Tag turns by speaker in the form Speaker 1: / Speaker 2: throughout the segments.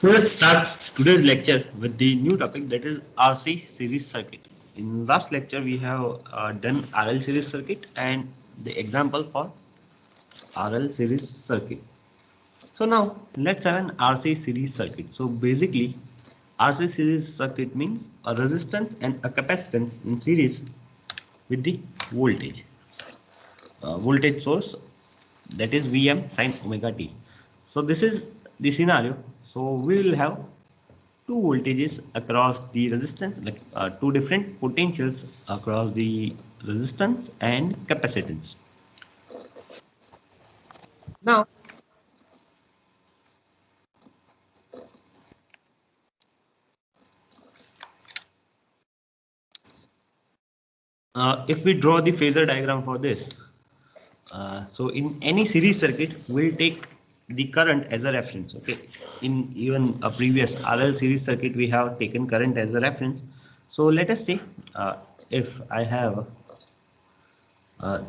Speaker 1: So let's start today's lecture with the new topic, that is RC series circuit. In last lecture we have done RL series circuit and the example for RL series circuit. So now let's have an RC series circuit. So basically RC series circuit means a resistance and a capacitance in series with the voltage. Voltage source, that is Vm sin omega t. So this is the scenario. So we will have two voltages across the resistance, like two different potentials across the resistance and capacitance. Now, if we draw the phasor diagram for this, so in any series circuit, we'll take the current as a reference. Okay, in even a previous RL series circuit, we have taken current as a reference. So let us say if I have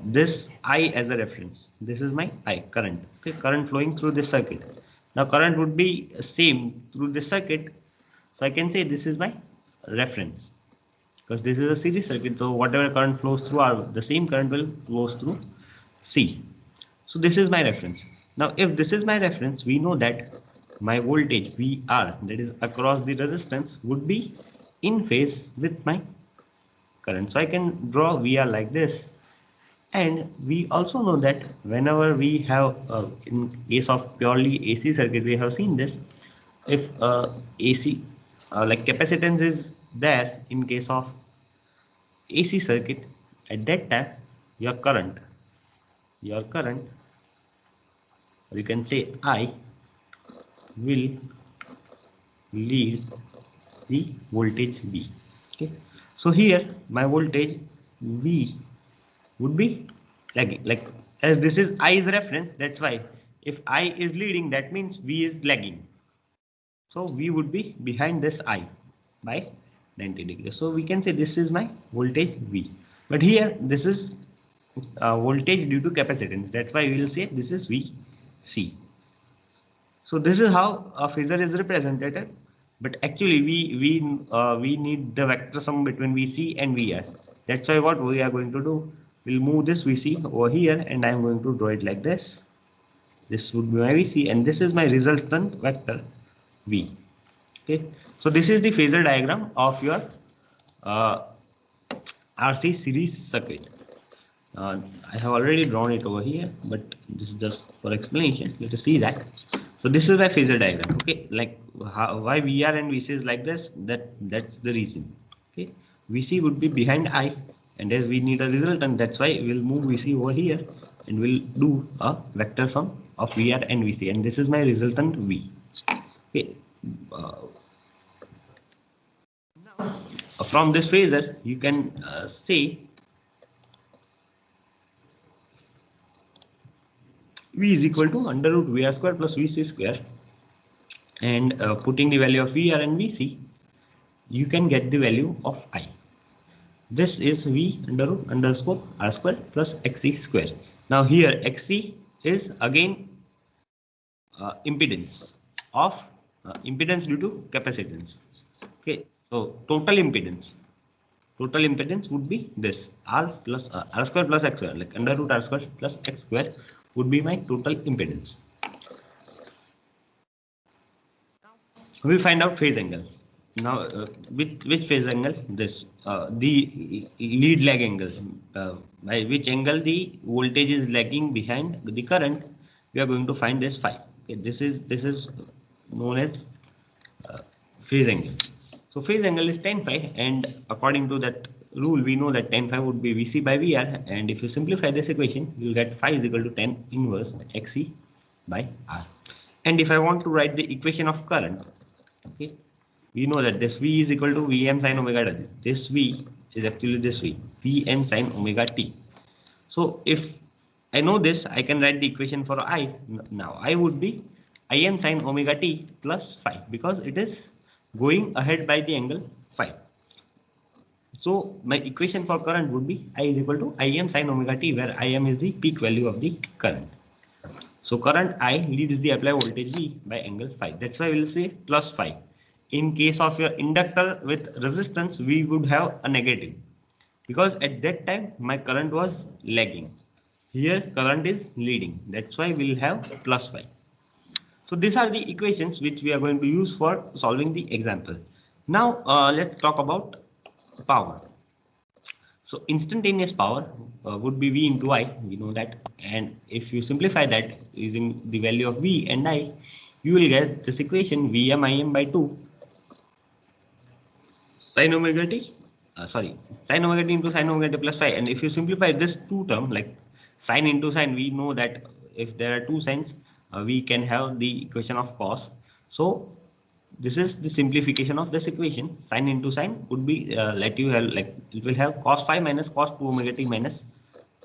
Speaker 1: this I as a reference. This is my I current. Okay, current flowing through this circuit. Now current would be same through this circuit. So I can say this is my reference because this is a series circuit. So whatever current flows through R, the same current will flows through C. So this is my reference. Now if this is my reference, we know that my voltage VR, that is across the resistance, would be in phase with my current. So I can draw VR like this. And we also know that whenever we have, in case of purely AC circuit, we have seen this. If AC, like capacitance is there in case of AC circuit, at that time your current, or you can say I, will lead the voltage V. Okay, so here my voltage V would be lagging, like as this is I is reference, that's why if I is leading, that means V is lagging. So V would be behind this I by 90 degrees. So we can say this is my voltage V. But here this is voltage due to capacitance. That's why we will say this is VC. So this is how a phasor is represented. But actually we need the vector sum between VC and VR. That's why what we are going to do, we'll move this VC over here and I'm going to draw it like this. This would be my VC and this is my resultant vector V. Okay, so this is the phasor diagram of your uh, RC series circuit. I have already drawn it over here, but this is just for explanation. Let us see that. So this is my phasor diagram. Okay, like why VR and VC is like this. That's the reason. Okay, VC would be behind I, and as we need a resultant, that's why we'll move VC over here, and we'll do a vector sum of VR and VC, and this is my resultant V. Okay. From this phasor, you can say V is equal to under root VR square plus VC square, and putting the value of VR and VC, you can get the value of I. This is V under root underscore R square plus XC square. Now here XC is again impedance of impedance due to capacitance. Okay, so total impedance would be this R plus R square plus X square, like under root R square plus X square would be my total impedance. We find out phase angle. Now which phase angle? This the lead lag angle, by which angle the voltage is lagging behind the current. We are going to find this phi. Okay, this is known as phase angle. So phase angle is tan phi, and according to that rule, we know that tan phi would be VC by VR, and if you simplify this equation, you will get phi is equal to tan inverse XC by R. And if I want to write the equation of current, okay, we know that this V is equal to Vm sin omega t. This V is actually this V, Vm sin omega t. So if I know this, I can write the equation for I. Now I would be Im sin omega t plus phi, because it is going ahead by the angle phi. So my equation for current would be I is equal to Im sin omega t, where Im is the peak value of the current. So current I leads the applied voltage V by angle phi. That's why we'll say plus phi. In case of your inductor with resistance, we would have a negative, because at that time my current was lagging. Here current is leading. That's why we'll have plus phi. So these are the equations which we are going to use for solving the example. Now let's talk about power. So instantaneous power would be V into I, we know that. And if you simplify that using the value of V and I, you will get this equation Vm Im by 2 sin omega t, sin omega t into sin omega t plus phi. And if you simplify this two term, like sine into sine, we know that if there are two sines, we can have the equation of cos. So this is the simplification of this equation. Sine into sine would be let you have, like, it will have cos phi minus cos 2 omega t minus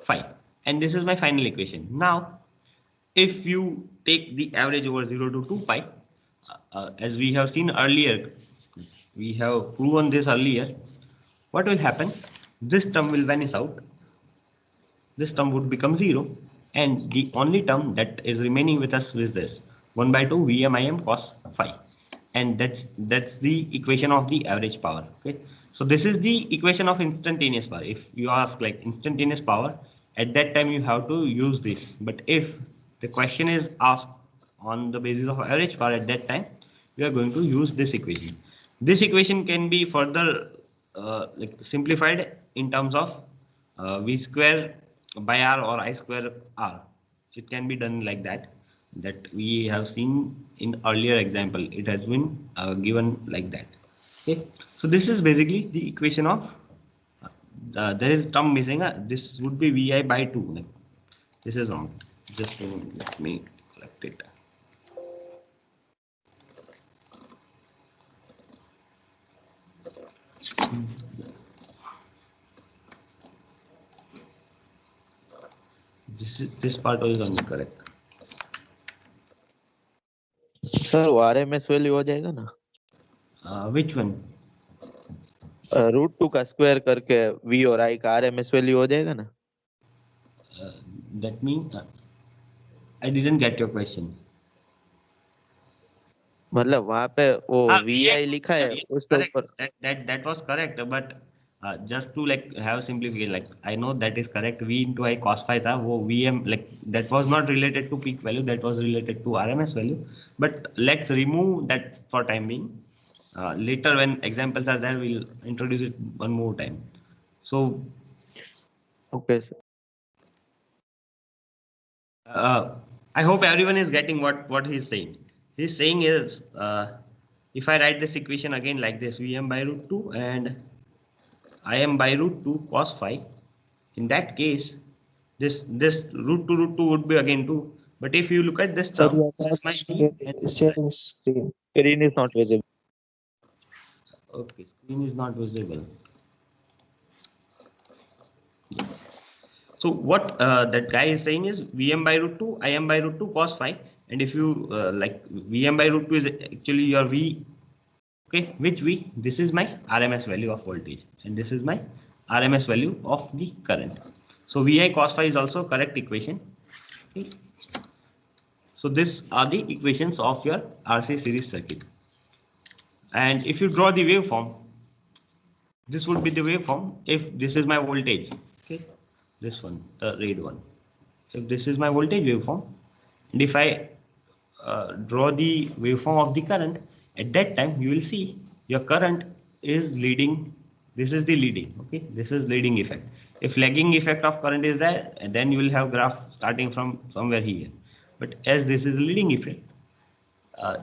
Speaker 1: phi. And this is my final equation. Now if you take the average over 0 to 2 pi, as we have seen earlier, we have proven this earlier, what will happen? This term will vanish out, this term would become 0, and the only term that is remaining with us is this 1 by 2 Vm Im cos phi. And that's the equation of the average power. Okay, so this is the equation of instantaneous power. If you ask like instantaneous power, at that time you have to use this. But if the question is asked on the basis of average power, at that time we are going to use this equation. This equation can be further like simplified in terms of V square by R or I square R. It can be done like that, that we have seen in earlier example. It has been given like that. Okay, so this is basically the equation of there is term missing. This would be Vi by 2. Like, this is wrong. Just let me collect it. This part is only correct.
Speaker 2: Sir वो RMS value हो जाएगा ना?
Speaker 1: Which one?
Speaker 2: √2 का square करके we और आई का RMS value हो जाएगा ना?
Speaker 1: That means I didn't get your question.
Speaker 2: मतलब वहां पे वो वी आई लिखा है उसके
Speaker 1: correct.
Speaker 2: ऊपर.
Speaker 1: That was correct, but just to like have simplification, like I know that is correct. V into I cos phi tha, wo Vm, like that was not related to peak value, that was related to RMS value. But let's remove that for time being. Later when examples are there, we'll introduce it one more time. So
Speaker 2: okay sir.
Speaker 1: I hope everyone is getting what he's saying. He's saying is if I write this equation again like this, Vm by root 2 and Im by root 2 cos phi. In that case, this root 2 would be again 2. But if you look at this
Speaker 3: Sir,
Speaker 1: term,
Speaker 3: you
Speaker 1: this
Speaker 3: are
Speaker 1: is my
Speaker 3: not
Speaker 1: V and this is my,
Speaker 3: sharing screen.
Speaker 2: Screen is not visible.
Speaker 1: okay, screen is not visible. Yeah. So what that guy is saying is Vm by root 2, Im by root 2 cos phi. And if you like Vm by root 2 is actually your V. Okay, which V? This is my RMS value of voltage, and this is my RMS value of the current. So Vi cos phi is also correct equation. Okay. So these are the equations of your RC series circuit. And if you draw the waveform, this would be the waveform if this is my voltage. Okay, this one, the red one. If this is my voltage waveform, and if I draw the waveform of the current, at that time you will see your current is leading. This is the leading. Okay, this is leading effect. If lagging effect of current is there, then you will have graph starting from somewhere here. But as this is leading effect,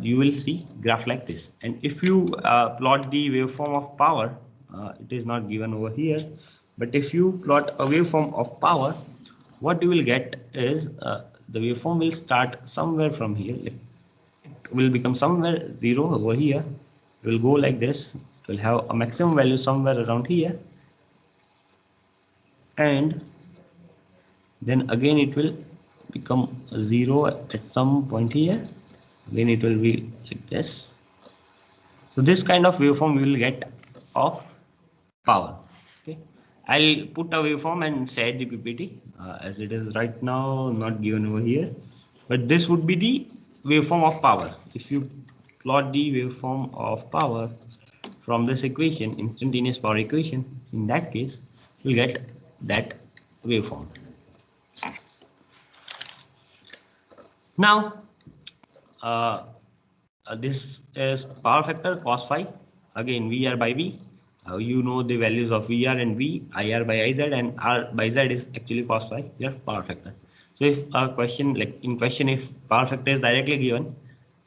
Speaker 1: you will see graph like this. And if you plot the waveform of power, it is not given over here, but if you plot a waveform of power, what you will get is the waveform will start somewhere from here. It will become somewhere 0 over here. It will go like this. It will have a maximum value somewhere around here, and then again it will become 0 at some point here. Then it will be like this. So this kind of waveform we will get of power. Okay, I'll put a waveform and set the PPT as it is right now not given over here. but this would be the waveform of power. If you plot the waveform of power from this equation, instantaneous power equation, in that case, you'll get that waveform. Now, this is power factor cos phi. Again, VR by V. You know the values of VR and V, IR by IZ, and R by Z is actually cos phi, your power factor. So if a question, like in question, if power factor is directly given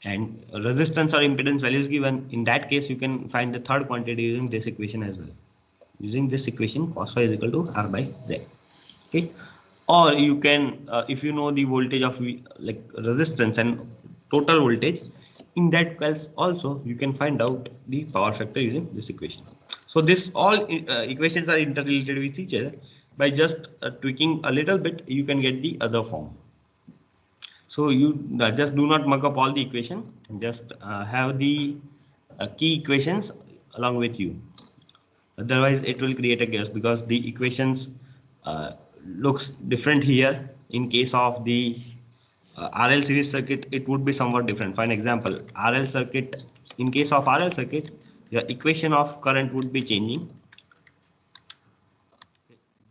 Speaker 1: and resistance or impedance value is given, in that case you can find the third quantity using this equation as well. Using this equation, cos phi is equal to R by Z. Okay, or you can if you know the voltage of like resistance and total voltage, in that case also you can find out the power factor using this equation. So this all equations are interrelated with each other. By just tweaking a little bit, you can get the other form. So you just do not mug up all the equation, just have the key equations along with you. Otherwise it will create a chaos, because the equations looks different here. In case of the RL series circuit, it would be somewhat different. For an example, RL circuit, in case of RL circuit, the equation of current would be changing.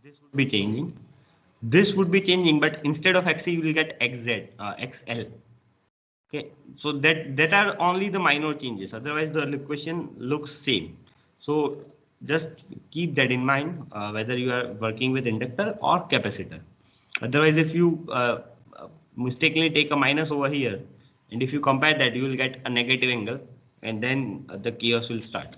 Speaker 1: This would be changing. This would be changing, but instead of XC, you will get XZ, XL. Okay, so that are only the minor changes. Otherwise, the equation looks same. So just keep that in mind, whether you are working with inductor or capacitor. Otherwise, if you mistakenly take a minus over here, and if you compare that, you will get a negative angle, and then the chaos will start.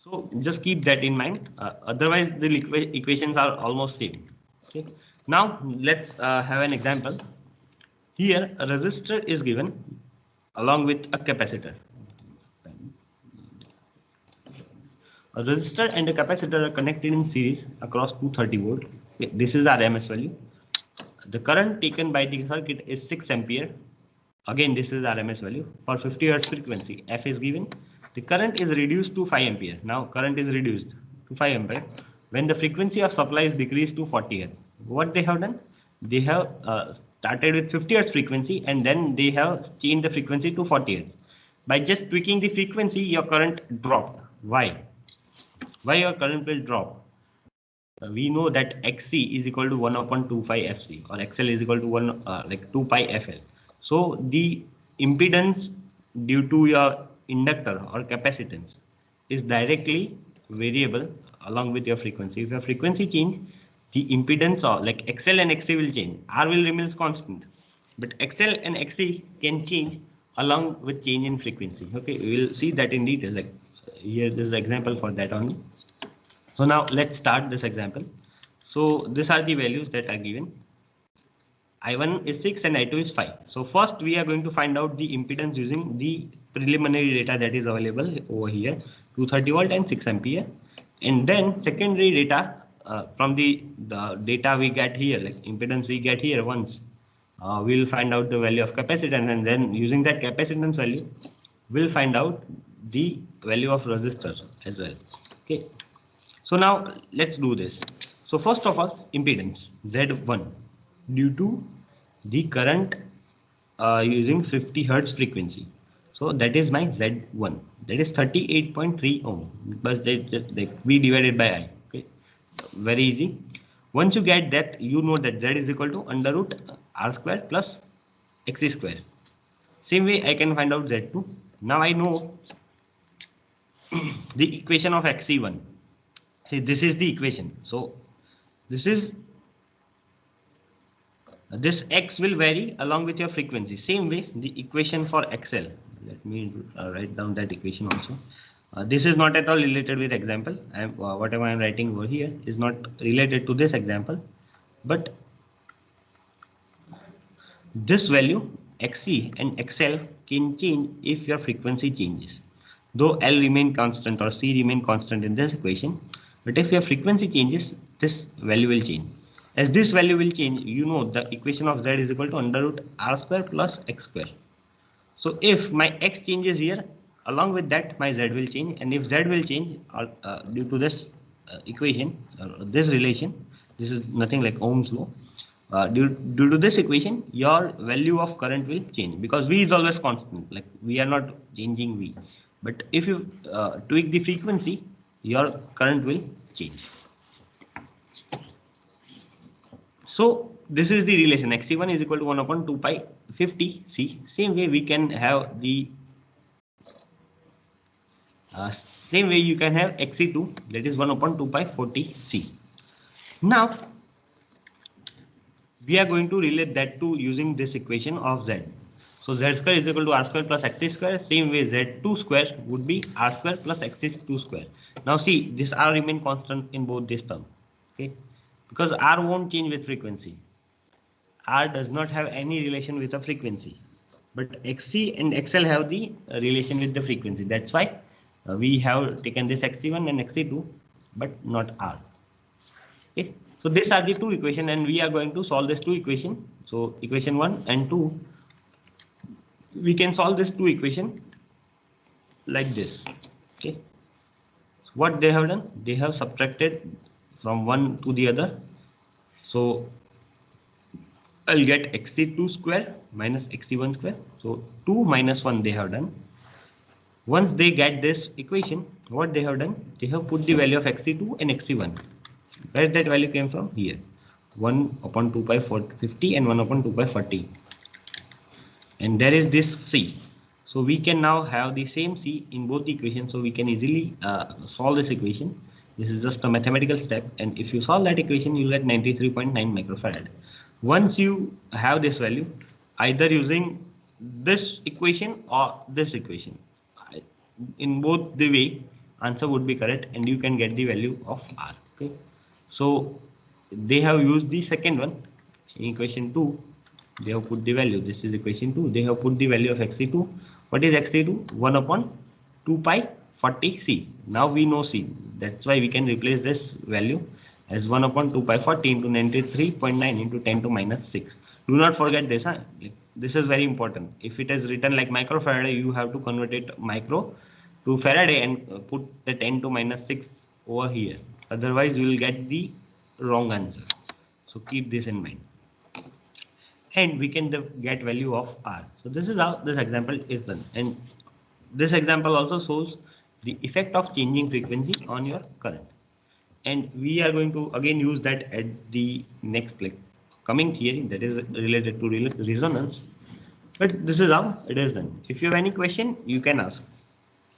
Speaker 1: So just keep that in mind. Otherwise, the equations are almost same. Okay. Now let's have an example. Here, a resistor is given along with a capacitor. A resistor and a capacitor are connected in series across 230 volt. Okay, this is our RMS value. The current taken by the circuit is 6 ampere. Again, this is RMS value. For 50 hertz frequency, F is given. The current is reduced to 5 ampere. Now, current is reduced to 5 ampere when the frequency of supply is decreased to 40 hertz. What they have done? They have started with 50 hertz frequency, and then they have changed the frequency to 40 hertz. By just tweaking the frequency, your current dropped. Why? Why your current will drop? We know that XC is equal to 1 upon 2 pi FC, or XL is equal to 1 like 2 pi FL. So the impedance due to your inductor or capacitance is directly variable along with your frequency. If your frequency change, the impedance or like XL and XC will change. R will remains constant, but XL and XC can change along with change in frequency. Okay, we will see that in detail. Like here, this is example for that only. So now let's start this example. So these are the values that are given. I1 is 6 and I2 is 5. So first we are going to find out the impedance using the preliminary data that is available over here, 230 volt and 6 ampere. And then secondary data from the data we get here, like impedance we get here once, we'll find out the value of capacitance, and then using that capacitance value, we'll find out the value of resistor as well. Okay. So now let's do this. So first of all, impedance Z1 due to the current using 50 hertz frequency. So that is my Z1. That is 38.3 ohm, but V divided by I. Okay, very easy. Once you get that, you know that Z is equal to under root R square plus X square. Same way I can find out Z2. Now I know the equation of XC1. See, this is the equation. So this X will vary along with your frequency. Same way, the equation for XL. Let me write down that equation also. This is not at all related with example. Whatever I am writing over here is not related to this example, but this value XC and XL can change if your frequency changes. Though L remain constant or C remain constant in this equation, but if your frequency changes, this value will change. As this value will change, you know the equation of Z is equal to under root R square plus X square. So if my X changes here, along with that my Z will change, and if Z will change due to this equation, this relation, this is nothing like Ohm's law. due to this equation, your value of current will change because V is always constant. Like we are not changing V, but if you tweak the frequency, your current will change. So this is the relation Xc1 is equal to 1 upon 2 pi 50 C. Same way we can have the same way you can have Xc2, that is 1 upon 2 pi 40 C. Now we are going to relate that to using this equation of Z. So Z square is equal to R square plus Xc square. Same way Z2 square would be R square plus Xc2 square. Now see, this R remain constant in both this term. Okay, because R won't change with frequency. R does not have any relation with the frequency, but Xc and XL have the relation with the frequency. That's why we have taken this Xc1 and Xc2, but not R. Okay, so these are the two equation, and we are going to solve this two equation. So equation 1 and 2, we can solve this two equation like this. Okay, so what they have done, they have subtracted from one to the other. So I'll get Xc2 square minus Xc1 square. So 2 minus 1 they have done. Once they get this equation, what they have done, they have put the value of Xc2 and Xc1. Where that value came from? Here. 1 upon 2 pi 50 and 1 upon 2 pi 40. And there is this C. So we can now have the same C in both the equations. So we can easily solve this equation. This is just a mathematical step. And if you solve that equation, you get 93.9 microfarad. Once you have this value, either using this equation or this equation, in both the way, answer would be correct and you can get the value of R. Okay. So they have used the second one in equation 2. They have put the value. This is equation 2. They have put the value of Xc2. What is Xc2? 1 upon 2 pi 40 C. Now we know C. That's why we can replace this value as 1 upon 2 pi 40 into 93.9 into 10 to minus 6. Do not forget this. Huh? This is very important. If it is written like microfarad, you have to convert it micro to Faraday and put the 10 to minus 6 over here. Otherwise, you will get the wrong answer. So keep this in mind. And we can get value of R. So this is how this example is done. And this example also shows the effect of changing frequency on your current. And we are going to again use that at the next coming theory that is related to resonance. But this is how it is done. If you have any question, you can ask,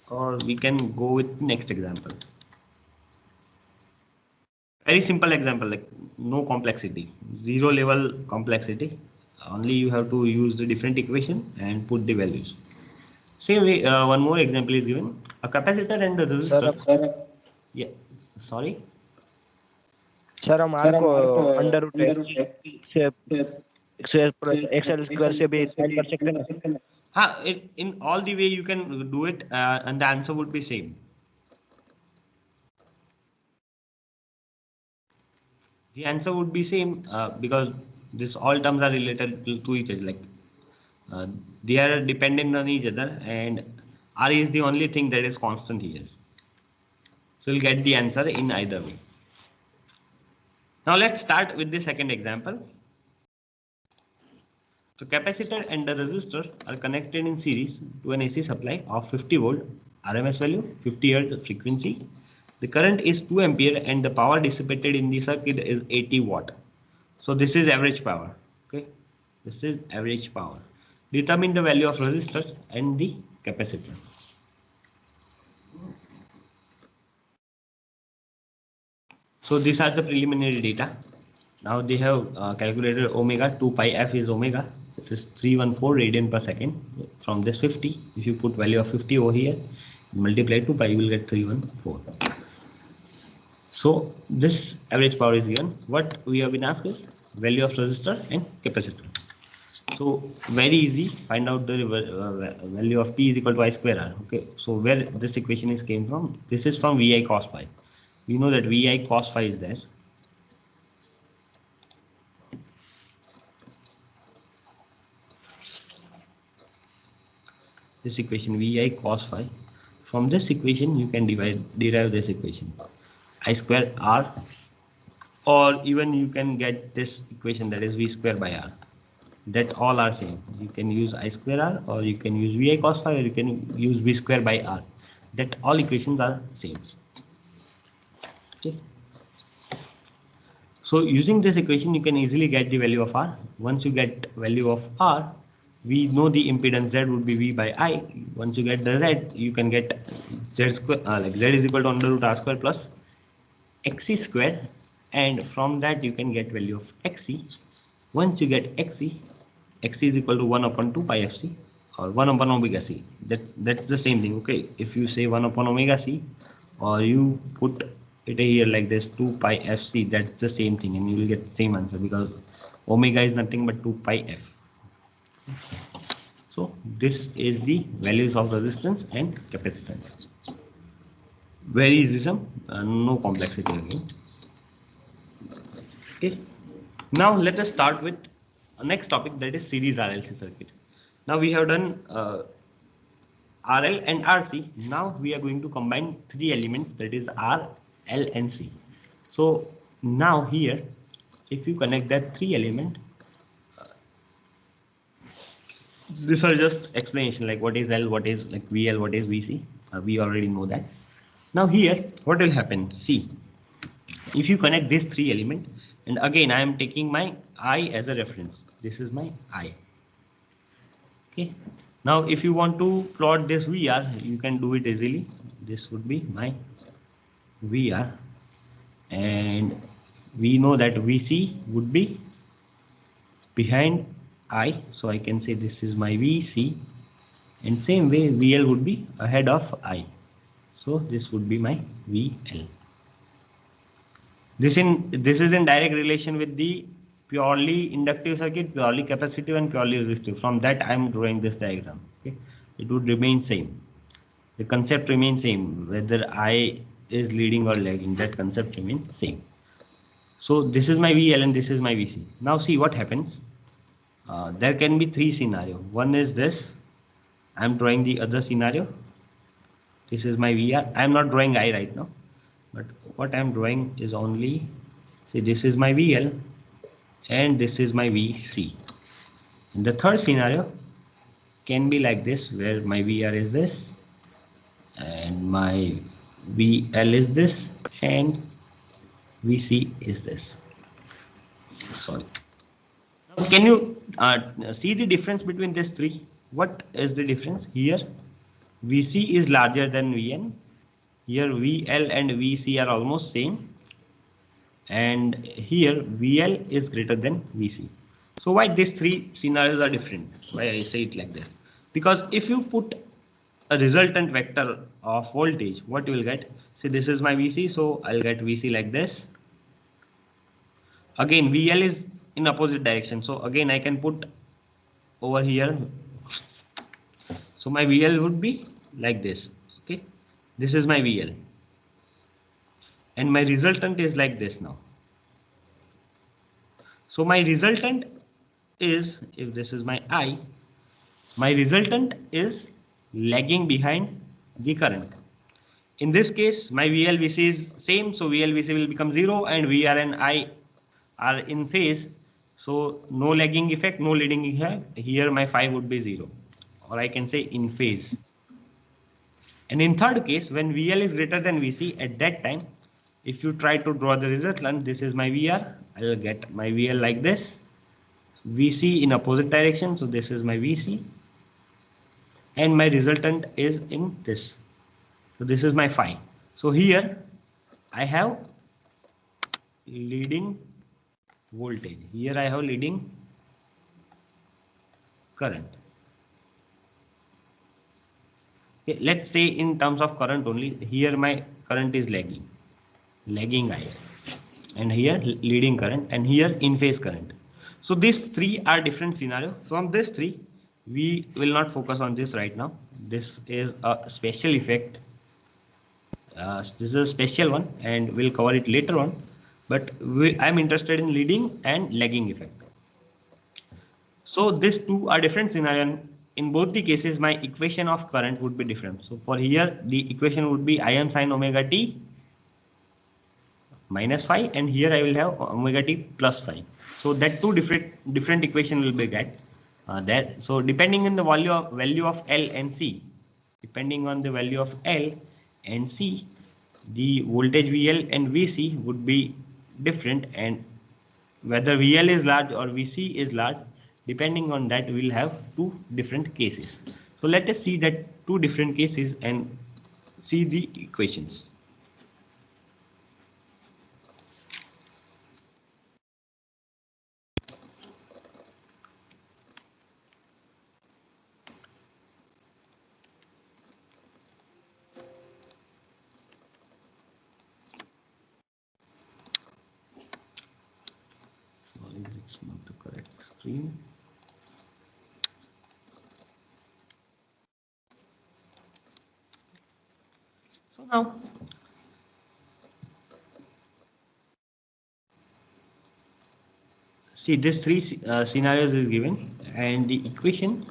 Speaker 1: or we can go with next example. Very simple example, like no complexity, zero level complexity. Only you have to use the different equation and put the values. Same way, one more example is given. A capacitor and a resistor. Yeah, sorry.
Speaker 2: Sir हम R को under root से XL square से भी find कर सकते हैं ना?
Speaker 1: हाँ, in all the way you can do it, and the answer would be same. The answer would be same because this all terms are related to each other. Like they are dependent on each other, and R is the only thing that is constant here. So you'll get the answer in either way. Now let's start with the second example. The capacitor and the resistor are connected in series to an AC supply of 50 volt RMS value, 50 Hz frequency. The current is 2 ampere and the power dissipated in the circuit is 80 watt. So this is average power. Okay, this is average power. Determine the value of resistor and the capacitor. So these are the preliminary data. Now they have calculated omega. 2 pi f is omega. It is 314 radian per second. From this 50, if you put value of 50 over here, multiply 2 pi, you will get 314. So this average power is given. What we have been asked is value of resistor and capacitor. So very easy. Find out the value of P is equal to I square R. Okay. So where this equation is came from? This is from VI cos phi. We know that VI cos phi is there. This equation VI cos phi. From this equation you can derive this equation. I square R or even you can get this equation, that is v square by r, that all are same. You can use I square r, or you can use vi cos phi, or you can use v square by r, that all equations are same. Okay. So using this equation, you can easily get the value of r. Once you get value of r, we know the impedance z would be v by I. Once you get the z, you can get z square, like z is equal to under root r square plus xc square, and from that you can get value of xc. Once you get xc, xc is equal to 1 upon 2 pi fc, or 1 upon omega c. That's the same thing. Okay, if you say 1 upon omega c, or you put it here like this 2 pi fc, that's the same thing, and you will get the same answer, because omega is nothing but 2 pi f. So this is the values of resistance and capacitance. Very easy sum, no complexity again. Okay. Now let us start with next topic, that is series RLC circuit. Now we have done RL and RC. Now we are going to combine three elements, that is R, L and C. So now here, if you connect that three element, these are just explanation, like what is L, what is like VL, what is VC. We already know that. Now here, what will happen? See, if you connect these three element, and again I am taking my I as a reference. This is my I. Okay. Now if you want to plot this VR, you can do it easily. This would be my VR, and we know that VC would be behind I, so I can say this is my VC, and same way VL would be ahead of I, so this would be my VL. This is in direct relation with the purely inductive circuit, purely capacitive, and purely resistive. From that I am drawing this diagram. Okay, it would remain same. The concept remains same, whether I is leading or lagging, that concept remains same. So this is my VL and this is my VC. Now see what happens. There can be three scenarios. One is this. I am drawing the other scenario. This is my VR. I am not drawing I right now, but what I am drawing is only, see, this is my VL and this is my VC. And the third scenario can be like this, where my VR is this and my VL is this and VC is this. Sorry. Now can you see the difference between these three? What is the difference? Here VC is larger than VN. Here VL and VC are almost same. And here VL is greater than VC. So why these three scenarios are different? Why I say it like this? Because if you put a resultant vector of voltage, what you will get? See, this is my VC, so I'll get VC like this. Again, VL is in opposite direction, so again I can put over here. So my VL would be like this. Okay, this is my VL, and my resultant is like this now. So my resultant is, if this is my I, my resultant is lagging behind the current. In this case, my VL VC is same, so VL VC will become 0, and VR and I are in phase, so no lagging effect, no leading effect. Here my phi would be 0, or I can say in phase. And in third case, when VL is greater than VC, at that time, if you try to draw the resultant, this is my VR, I will get my VL like this, VC in opposite direction, so this is my VC, and my resultant is in this, so this is my phi. So here I have leading voltage, here I have leading current. Okay, let's say in terms of current only, here my current is lagging I, and here leading current, and here in phase current. So these three are different scenarios. From these three, we will not focus on this right now. This is a special effect. This is a special one, and we'll cover it later on. But I'm interested in leading and lagging effect. So these two are different scenarios. In both the cases, my equation of current would be different. So for here, the equation would be Im sin omega t minus phi, and here I will have omega t plus phi. So that two different equation will be get there. So depending on the value of L and C, depending on the value of L and C, the voltage VL and VC would be different, and whether VL is large or VC is large, depending on that we will have two different cases. So let us see that two different cases and see the equations. Sorry, it's not the correct screen. So now see this three scenarios is given, and the equation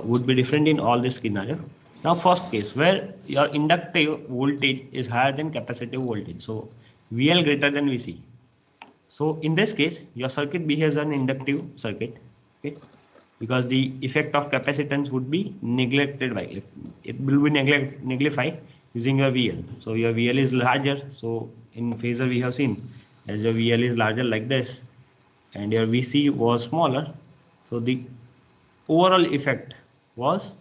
Speaker 1: would be different in all this scenario. Now first case where your inductive voltage is higher than capacitive voltage, so VL greater than VC. So in this case your circuit behaves as an inductive circuit, okay, because the effect of capacitance would be neglected by, it will be neglected using your VL. So your VL is larger, so in phasor we have seen as your VL is larger like this and your VC was smaller, so the overall effect was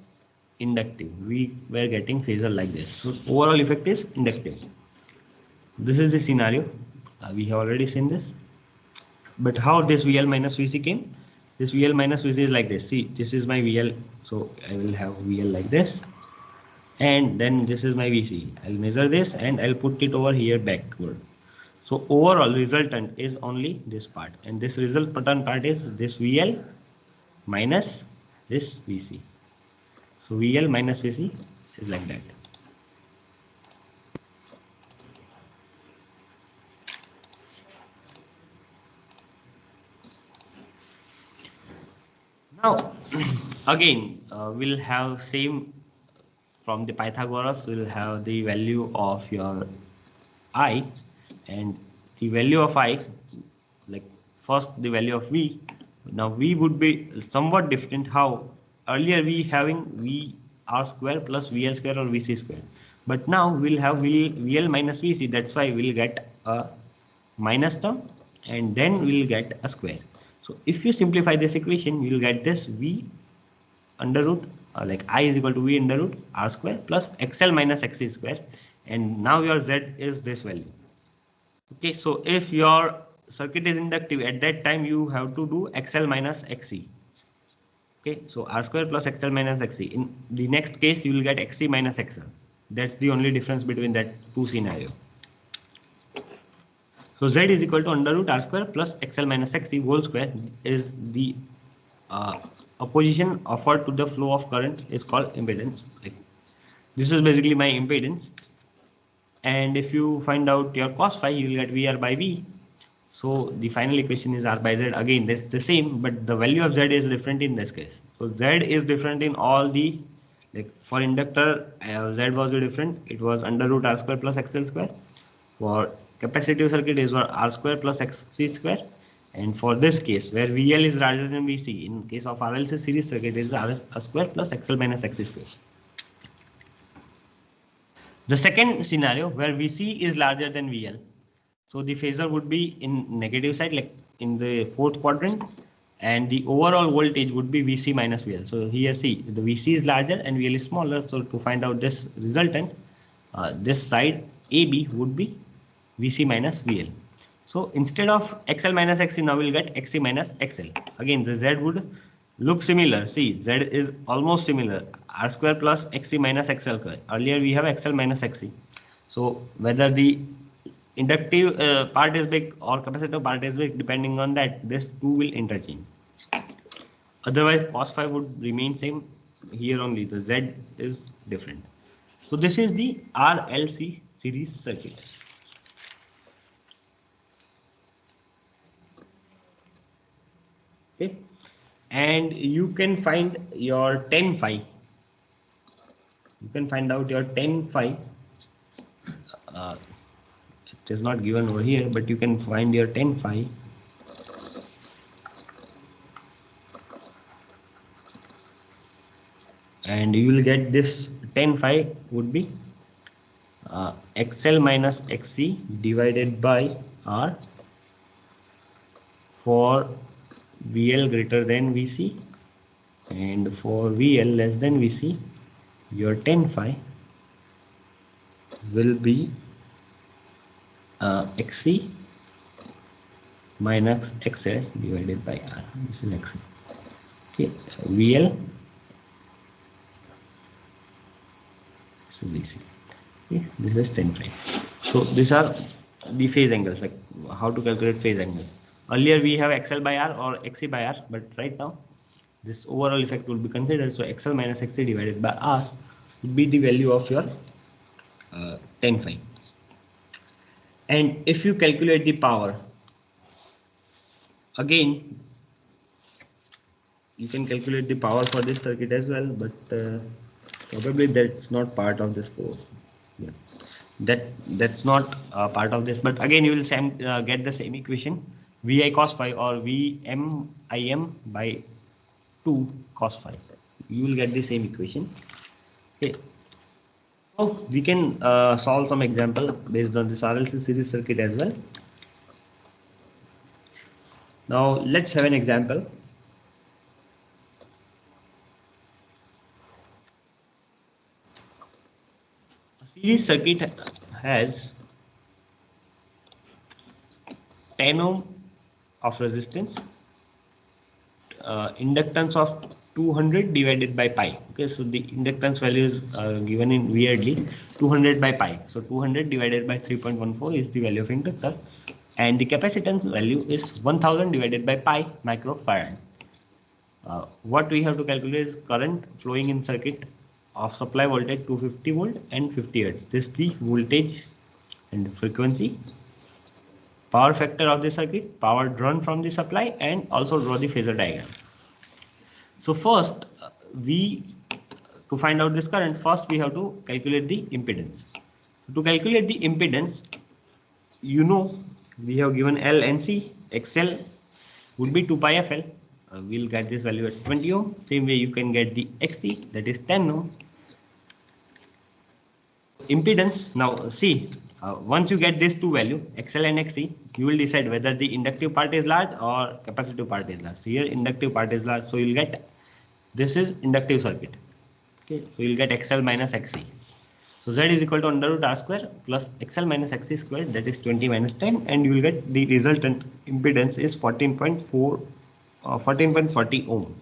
Speaker 1: inductive. We were getting phasor like this. So overall effect is inductive. This is the scenario. We have already seen this. But how this VL minus VC came? This VL minus VC is like this. See, this is my VL. So I will have VL like this. And then this is my VC. I'll measure this and I'll put it over here backward. So overall resultant is only this part. And this resultant part is this VL minus this VC. So VL minus VC is like that. Now again we'll have same from the Pythagoras. We'll have the value of your I, and the value of I, like first the value of V. Now V would be somewhat different. How earlier we having V R square plus VL square or VC square, but now we'll have VL minus VC. That's why we'll get a minus term and then we'll get a square. So if you simplify this equation, you'll get this V under root like I is equal to V under root R square plus XL minus XC square, and now your Z is this value. Okay, so if your circuit is inductive, at that time you have to do XL minus XC. Okay, so R square plus XL minus XC. In the next case, you will get XC minus XL. That's the only difference between that two scenario. So Z is equal to under root R square plus XL minus XC whole square is the opposition offered to the flow of current is called impedance. Like, this is basically my impedance. And if you find out your cos phi, you will get VR by V. So the final equation is R by Z. Again, that's the same, but the value of Z is different in this case. So Z is different in all the, like for inductor, Z was different. It was under root R square plus XL square. For capacitive circuit is R square plus XC square. And for this case, where VL is larger than VC, in case of RLC series circuit is R square plus XL minus XC square. The second scenario where VC is larger than VL. So the phasor would be in negative side, like in the fourth quadrant, and the overall voltage would be VC minus VL. So here see, the VC is larger and VL is smaller. So to find out this resultant, this side AB would be VC minus VL. So instead of XL minus XC, now we'll get XC minus XL. Again, the Z would look similar. See, Z is almost similar. R square plus XC minus XL square. Earlier we have XL minus XC. So whether the inductive part is big or capacitive part is big, depending on that, this two will interchange. Otherwise, cos phi would remain same. Here only the Z is different. So this is the RLC series circuit. Okay, and you can find your 10 phi. You can find out your 10 phi It is not given over here, but you can find your 10 phi. And you will get this 10 phi would be XL minus XC divided by R for VL greater than VC, and for VL less than VC, your 10 phi will be XC minus XL divided by R. This is XC. Okay, VL, so VC. Okay, this is 10 phi. So these are the phase angles, like how to calculate phase angle. Earlier we have XL by R or XC by R, but right now this overall effect will be considered. So XL minus XC divided by R would be the value of your 10 phi. And if you calculate the power, again you can calculate the power for this circuit as well, but probably that's not part of this course. Yeah. That's not part of this, but again you will get the same equation, Vi cos phi or Vm Im by 2 cos phi. You will get the same equation. Okay. So we can solve some example based on this RLC series circuit as well. Now let's have an example. A series circuit has 10 ohm of resistance, inductance of 200 divided by pi. Okay, so the inductance value is given in weirdly 200 by pi. So 200 divided by 3.14 is the value of inductor, and the capacitance value is 1000 divided by pi microfarad. What we have to calculate is current flowing in circuit of supply voltage 250 volt and 50 hertz. This is the voltage and frequency, power factor of the circuit, power drawn from the supply, and also draw the phasor diagram. So first to find out this current, first we have to calculate the impedance. To calculate the impedance, you know, we have given L and C. XL would be 2 pi FL. We'll get this value at 20 ohm. Same way you can get the XC, that is 10 ohm. Impedance, now see, once you get these two value, XL and XC, you will decide whether the inductive part is large or capacitive part is large. So here inductive part is large, so you'll get, this is inductive circuit. Okay, so you'll get XL minus XC. So Z is equal to under root R square plus XL minus XC square, that is 20 minus 10, and you will get the resultant impedance is 14.40 ohm.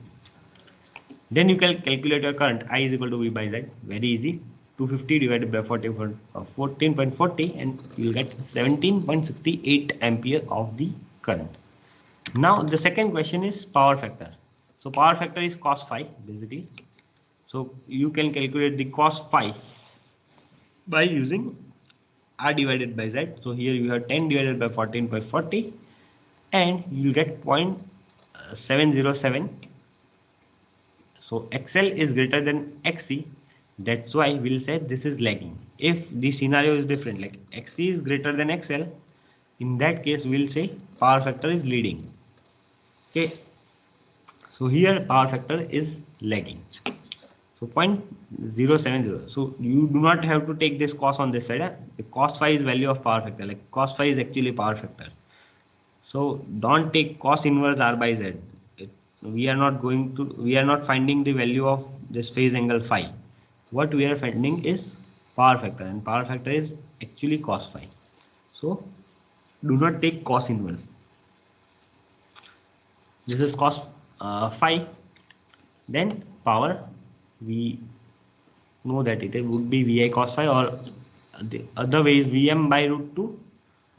Speaker 1: Then you can calculate your current. I is equal to V by Z. Very easy. 250 divided by 14.40, and you will get 17.68 ampere of the current. Now the second question is power factor. So power factor is cos phi basically. So you can calculate the cos phi by using R divided by Z. So here you have 10 divided by 14.40, and you will get 0.707. So XL is greater than XC. That's why we'll say this is lagging. If the scenario is different, like XC is greater than XL, in that case we'll say power factor is leading. Okay. So here power factor is lagging. So 0.070. So you do not have to take this cos on this side. The cos phi is value of power factor. Like cos phi is actually power factor. So don't take cos inverse R by Z. We are not finding the value of this phase angle phi. What we are finding is power factor, and power factor is actually cos phi. So do not take cos inverse. This is cos phi. Then power, we know that it would be Vi cos phi, or the other way is Vm by root 2.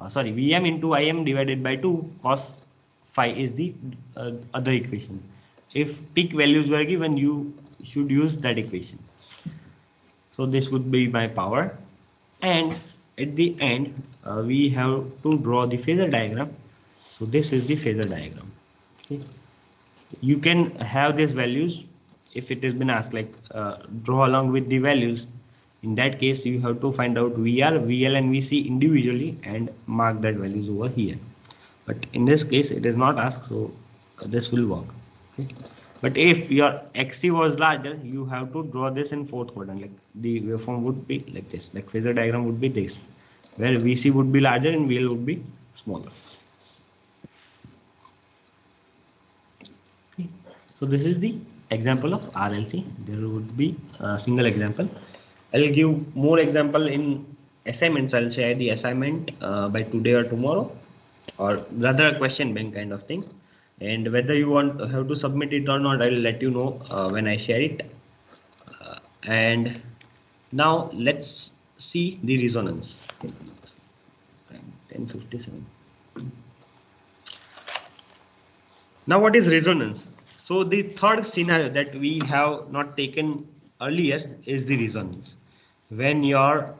Speaker 1: Vm into Im divided by 2 cos phi is the other equation. If peak values were given, you should use that equation. So this would be my power, and at the end we have to draw the phasor diagram. So this is the phasor diagram. Okay. You can have these values if it has been asked, like draw along with the values. In that case, you have to find out VR, VL and VC individually and mark that values over here. But in this case, it is not asked, so this will work. Okay. But if your XC was larger, you have to draw this in fourth quadrant. Like the waveform would be like this, like phasor diagram would be this, where VC would be larger and VL would be smaller. Okay. So this is the example of RLC. There would be a single example. I'll give more example in assignments. I'll share the assignment by today or tomorrow, or rather a question bank kind of thing. And whether you want have to submit it or not, I'll let you know when I share it. And now let's see the resonance. 10:57. Now what is resonance? So the third scenario that we have not taken earlier is the resonance. When your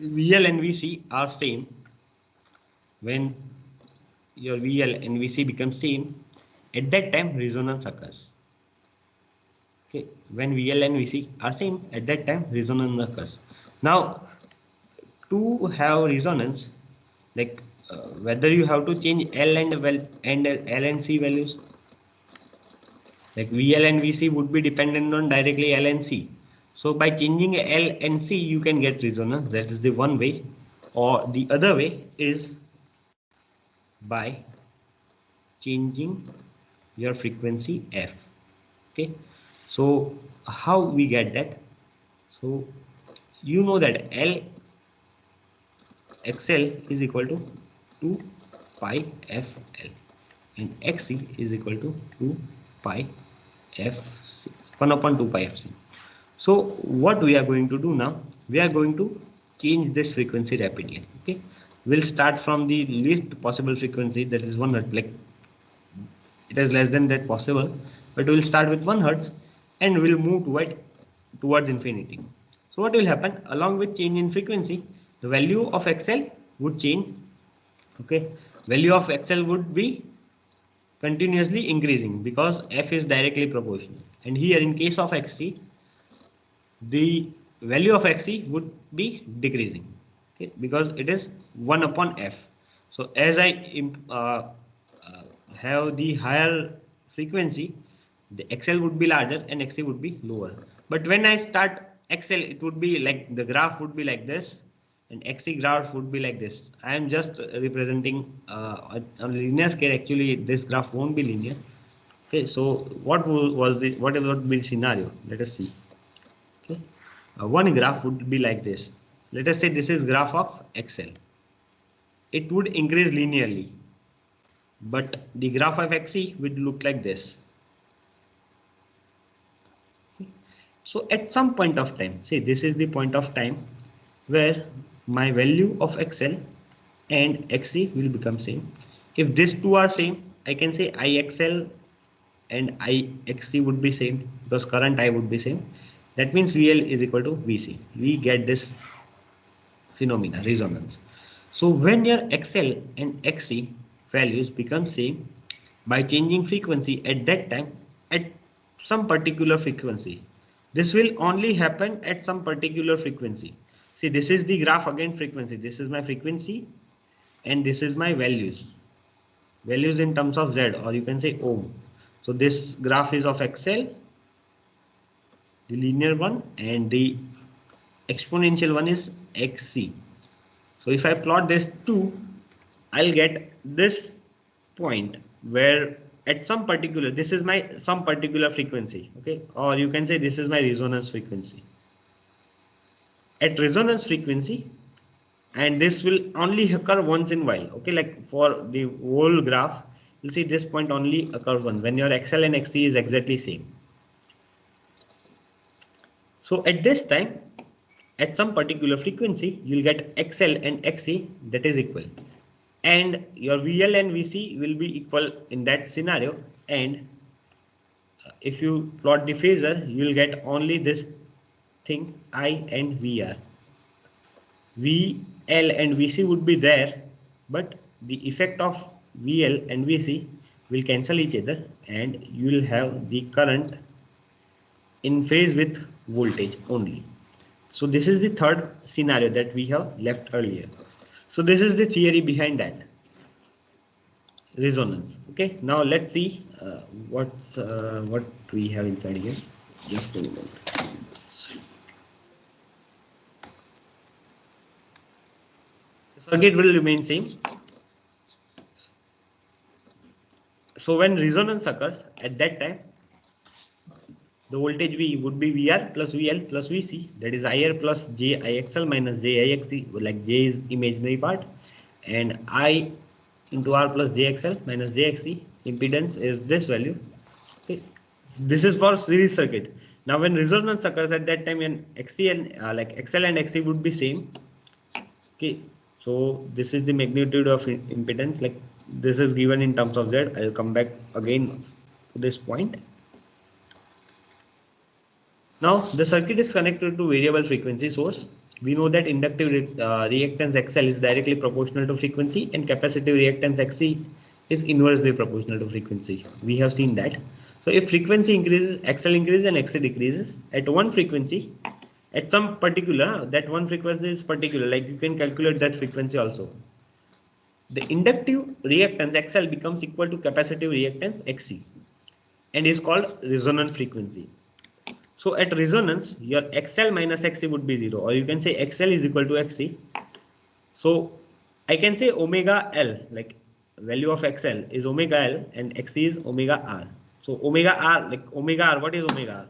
Speaker 1: VL and VC are same, when your VL and VC become same, at that time resonance occurs. Okay, when VL and VC are same, at that time resonance occurs. Now to have resonance, like whether you have to change L and L and C values, like VL and VC would be dependent on directly L and C. So by changing L and C, you can get resonance. That is the one way. Or the other way is by changing your frequency F. Okay. So how we get that? So you know that L XL is equal to 2 pi FL and XC is equal to 2 pi FC, 1 upon 2 pi FC. So what we are going to do now, we are going to change this frequency rapidly. Okay, we'll start from the least possible frequency, that is 1 hertz. Like it is less than that possible, but we'll start with 1 hertz and we'll move towards infinity. So what will happen, along with change in frequency, the value of XL would change. Okay, value of XL would be continuously increasing because F is directly proportional. And here in case of XC, the value of XC would be decreasing. Okay, because it is 1 upon F. So as I have the higher frequency, the XL would be larger and XC would be lower. But when I start XL, it would be like the graph would be like this, and XC graph would be like this. I am just representing on linear scale. Actually, this graph won't be linear. Okay, so what would be the scenario? Let us see. Okay, one graph would be like this. Let us say this is graph of XL. It would increase linearly, but the graph of XC would look like this. So at some point of time, say this is the point of time where my value of XL and XC will become same. If these two are same, I can say IXL and IXC would be same because current I would be same. That means VL is equal to VC. We get this phenomena, resonance. So when your XL and XC values become same, by changing frequency at that time at some particular frequency, this will only happen at some particular frequency. See, this is the graph again, frequency. This is my frequency and this is my values in terms of Z, or you can say ohm. So this graph is of XL, the linear one, and the exponential one is XC. So if I plot this two, I'll get this point where at some particular, this is my some particular frequency. Okay, or you can say this is my resonance frequency. At resonance frequency, and this will only occur once in a while. Okay, like for the whole graph, you'll see this point only occurs once when your XL and XC is exactly same. So at this time, at some particular frequency, you'll get XL and XC that is equal, and your VL and VC will be equal in that scenario. And if you plot the phasor, you will get only this thing I and VR. VL and VC would be there, but the effect of VL and VC will cancel each other, and you will have the current in phase with voltage only. So this is the third scenario that we have left earlier. So this is the theory behind that, resonance. Okay, now let's see what we have inside here. Just a moment. The circuit will remain same. So when resonance occurs, at that time the voltage V would be VR plus VL plus VC, that is IR plus JIXL minus JIXC, like J is imaginary part, and I into R plus JXL minus JXC. Impedance is this value. Okay. This is for series circuit. Now when resonance occurs, at that time when XC and like XL and XC would be same. Okay, so this is the magnitude of impedance, like this is given in terms of Z. I'll come back again to this point. Now the circuit is connected to variable frequency source. We know that inductive reactance XL is directly proportional to frequency and capacitive reactance XC is inversely proportional to frequency. We have seen that. So if frequency increases, XL increases and XC decreases at one frequency, at some particular, that one frequency is particular, like you can calculate that frequency also. The inductive reactance XL becomes equal to capacitive reactance XC and is called resonant frequency. So at resonance, your XL minus XC would be 0, or you can say XL is equal to XC. So I can say omega L, like value of XL is omega L and XC is omega R. So omega R, like omega R, what is omega R?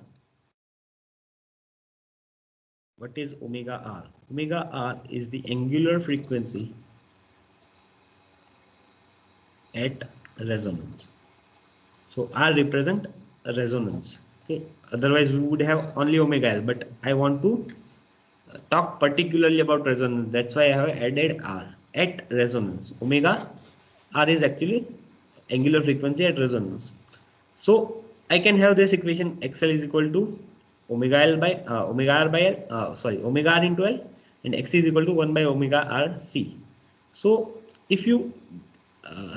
Speaker 1: What is omega R? Omega R is the angular frequency at resonance. So R represent a resonance. Okay. Otherwise we would have only omega L, but I want to talk particularly about resonance. That's why I have added R at resonance. Omega R is actually angular frequency at resonance. So I can have this equation: XL is equal to omega L by omega R by L, omega R into L, and X is equal to 1 by omega R C. So if you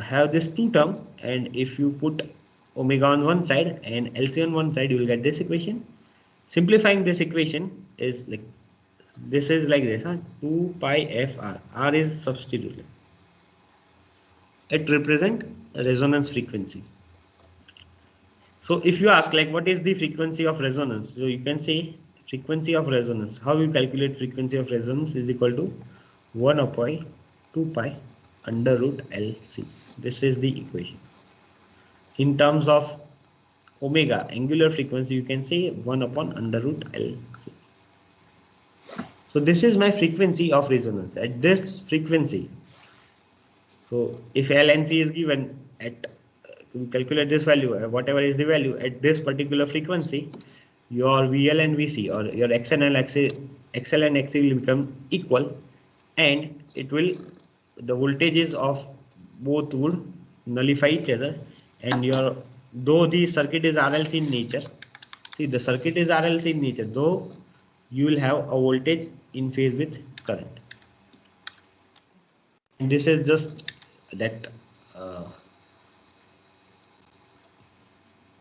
Speaker 1: have this two term, and if you put omega on one side and LC on one side, you will get this equation. Simplifying this equation is like this, is like this, 2 pi f R. R is substituted. It represent resonance frequency. So if you ask like what is the frequency of resonance, so you can say frequency of resonance. How you calculate frequency of resonance is equal to 1 upon 2 pi under root LC. This is the equation. In terms of omega, angular frequency, you can say 1 upon under root LC. So this is my frequency of resonance at this frequency. So if L and C is given at, we calculate this value, whatever is the value at this particular frequency, your VL and VC, or your XL and XC will become equal, and it will, the voltages of both would nullify each other, and your, though the circuit is RLC in nature, see the circuit is RLC in nature, though you will have a voltage in phase with current. And this is just that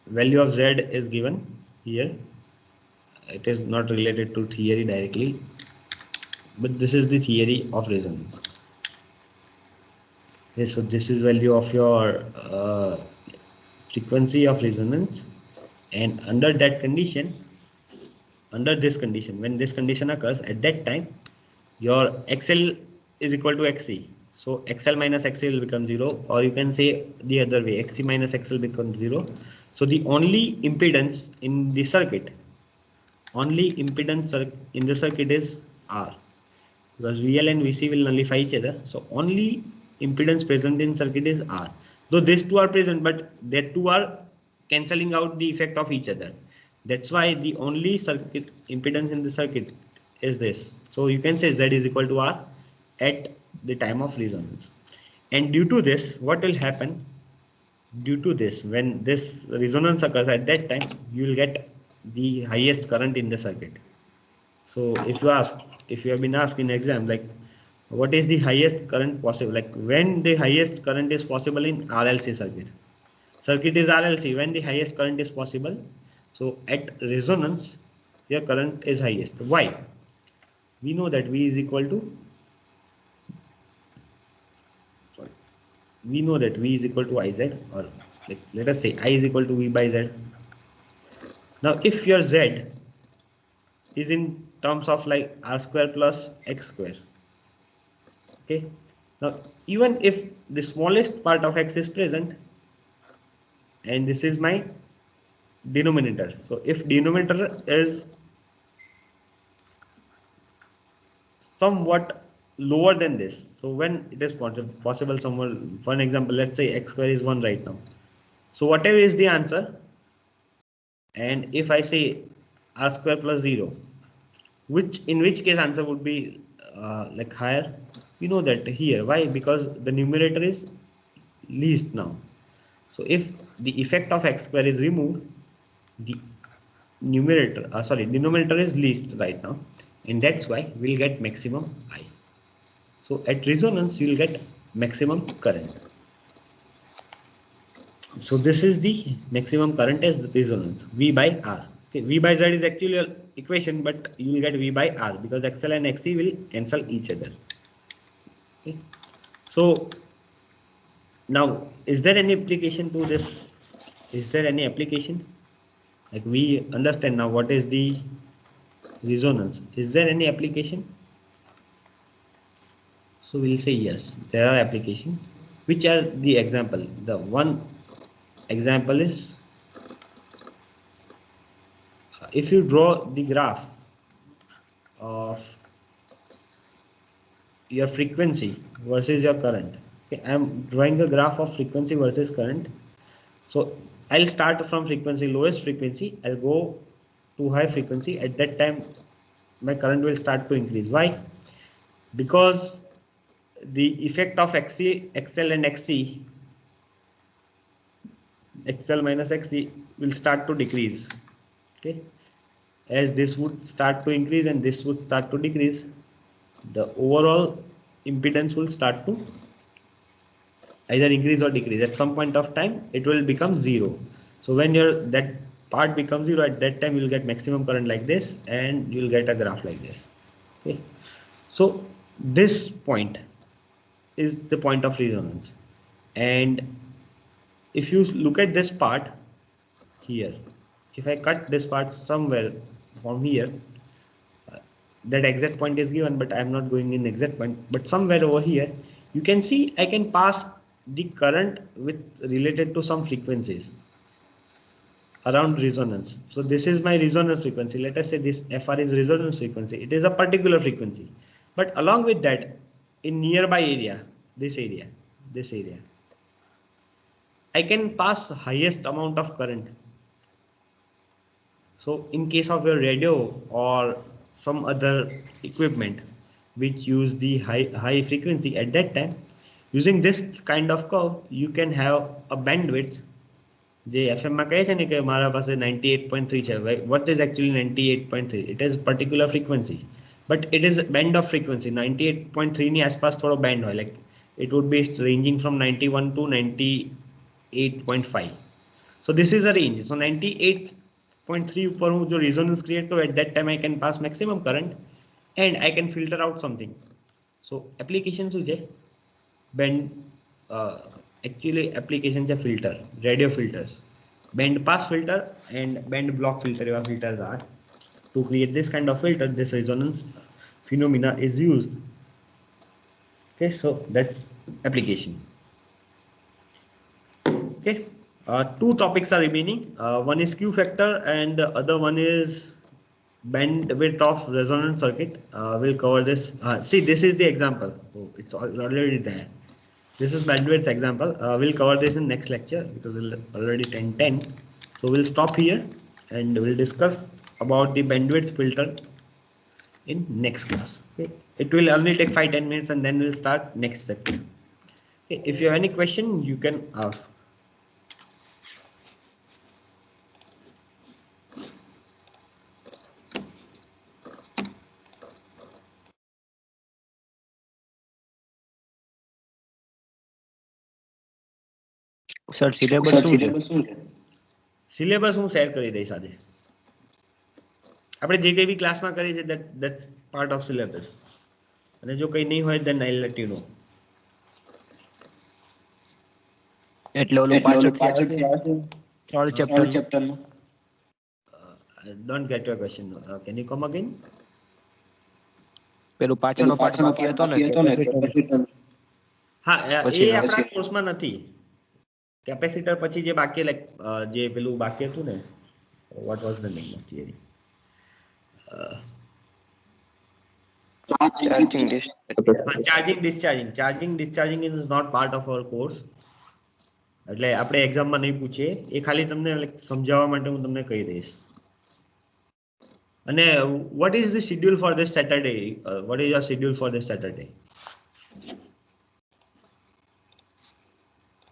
Speaker 1: value of Z is given here. It is not related to theory directly, but this is the theory of resonance. Okay, so this is value of your frequency of resonance, and under that condition, under this condition, when this condition occurs, at that time your XL is equal to XC. So XL minus XC will become 0, or you can say the other way, XC minus XL becomes 0. So the only impedance in the circuit, only impedance in the circuit is R, because VL and VC will nullify each other. So only impedance present in circuit is R. Though these two are present, but that two are cancelling out the effect of each other. That's why the only circuit impedance in the circuit is this. So you can say Z is equal to R at the time of resonance. And due to this, what will happen? Due to this, when this resonance occurs, at that time you will get the highest current in the circuit. So if you ask, if you have been asked in exam, like what is the highest current possible, like when the highest current is possible in RLC circuit, circuit is RLC, when the highest current is possible, so at resonance your current is highest. Why? we know that V is equal to, we know that V is equal to Iz, or like, let us say I is equal to V by Z. Now if your Z is in terms of like R square plus X square, okay, now even if the smallest part of X is present, and this is my denominator, so if denominator is somewhat lower than this, so when it is possible somewhere, for an example, let's say X square is 1 right now, so whatever is the answer, and if I say R square plus 0, in which case answer would be like higher, we know that here. Why? Because the numerator is least now. So if the effect of X square is removed, the numerator denominator is least right now, and that's why we'll get maximum I. So at resonance you'll get maximum current. So this is the maximum current as resonance, V by R. Okay, V by Z is actually an equation, but you will get V by R because XL and XC will cancel each other. Okay. So now, is there any application to this? Is there any application? Like we understand now what is the resonance. Is there any application? So we'll say yes, there are applications. Which are the example? The one example is if you draw the graph of your frequency versus your current. Okay, I'm drawing a graph of frequency versus current. So I'll start from frequency, lowest frequency. I'll go to high frequency. At that time, my current will start to increase. Why? Because the effect of XL and XC, XL minus XC will start to decrease. Okay, as this would start to increase and this would start to decrease, the overall impedance will start to either increase or decrease. At some point of time it will become zero. So when that part becomes zero, at that time you will get maximum current like this, and you will get a graph like this. Okay, so this point is the point of resonance. And if you look at this part here, if I cut this part somewhere from here, that exact point is given, but I am not going in exact point, but somewhere over here you can see I can pass the current with related to some frequencies around resonance. So this is my resonance frequency. Let us say this FR is resonance frequency. It is a particular frequency, but along with that, in nearby area, this area, I can pass highest amount of current. So in case of your radio or some other equipment which use the high frequency, at that time, using this kind of curve, you can have a bandwidth. જે FM માં કહે છે ને કે મારા પાસે 98.3 છે. What is actually 98.3? It is particular frequency, but it is band of frequency. 98.3 ની આસપાસ થોડો band હોય, like it would be ranging from 91 to 98.5. So this is a range. So 98.3 ઉપર હું જો resonance create કરું, at that time I can pass maximum current and I can filter out something. So application શું છે? Band actually application છે filter, radio filters, band pass filter and band block filter. એવા filters are to create this kind of filter. This resonance phenomena is used. Okay, so that's application. Okay, two topics are remaining. One is Q factor and the other one is bandwidth of resonance circuit. We'll cover this. See, this is the example. Oh, it's already there. This is bandwidth example. We'll cover this in next lecture because it's already 10:10. So we'll stop here and we'll discuss about the bandwidth filter in next class. Okay, it will only take 5-10 minutes and then we'll start next section. Okay, if you have any question, you can ask.
Speaker 2: Sir syllabus શું છે?
Speaker 1: Syllabus હું share કરી દઈશ આજે. આપણે જે કંઈ બી ક્લાસમાં કરીએ છીએ that's part of syllabus. અને જો કંઈ નહીં હોય then I'll let you know.
Speaker 2: એટલે ઓલું પાછળથી આવે છે થર્ડ ચેપ્ટર નું.
Speaker 1: I don't get your question. Can you come again?
Speaker 2: પેલું પાછળનો પાર્ટ બાકી હતો ને કેપેસિટર.
Speaker 1: હા એ
Speaker 2: પછી
Speaker 1: આપણા કોર્સમાં નથી. કેપેસિટર પછી જે બાકી લાઈક જે પેલું બાકી હતું ને what was the name of theory? Charging discharging is not part of our course. એટલે આપણે એક્ઝામમાં નહીં પૂછીએ, એ ખાલી તમને સમજાવવા માટે હું તમને કહી દઈશ. અને what is the schedule for this Saturday? What is your schedule for this Saturday?